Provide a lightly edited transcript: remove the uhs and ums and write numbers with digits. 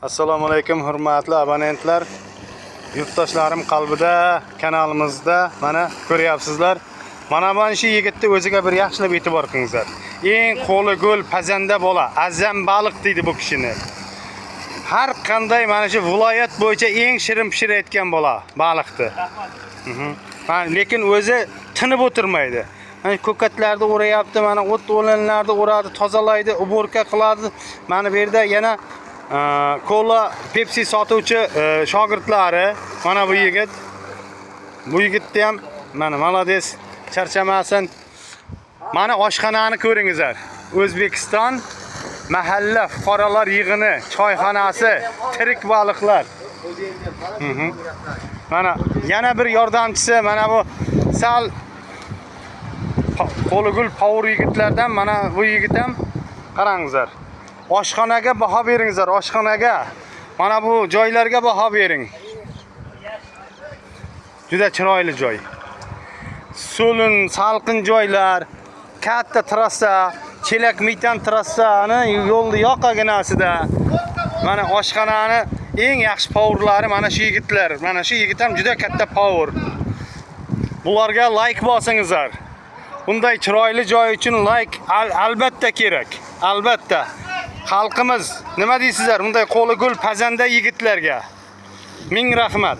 Assalomu alaykum hurmatli abonentlar. Yurtdoshlarim qalbida, kanalimizda mana ko'ryapsizlar. Mana bu shu yigitni o'ziga bir yaxshilab e'tibor qilingizlar. Eng qo'li go'l pazanda bola, azam baliq deydi bu kishini. Har qanday mana shu viloyat bo'yicha eng shirin pishirayotgan bola baliqni. Lekin o'zi tinib o'tirmaydi. Mana ko'katlarda o'rayapti, mana o't o'lanlarda o'radi, tozalaydi, uborka qiladi. Mana bu yerda yana kola, Pepsi sotuvchi shogirdlari, mana bu yigit. Bu yigitni ham mana malades, charchamasin. Mana oshxonani ko'ringizlar. O'zbekiston mahalla fuqarolar yig'ini, choyxonasi, tirik baliqlar. Mana yana bir yordamchisi, mana bu sal qo'ligul power yigitlardan mana bu yigit ham qarangizlar. Oshxonaga baho beringizlar, oshxonaga. Mana bu joylarga baho bering. Juda chiroyli joy. So'lin, salqin joylar, katta trassa, chelak metan trassani yo'lni yoqaginasida. Mana oshxonani eng yaxshi powerlari mana shu yigitlar. Mana shu yigit ham juda katta power. Bularga like bosingizlar. Bunday chiroyli joy uchun like albatta kerak. Albatta. Xalqimiz nima deysizlar bunday qo'li go'l pazanda yigitlarga? Ming rahmat.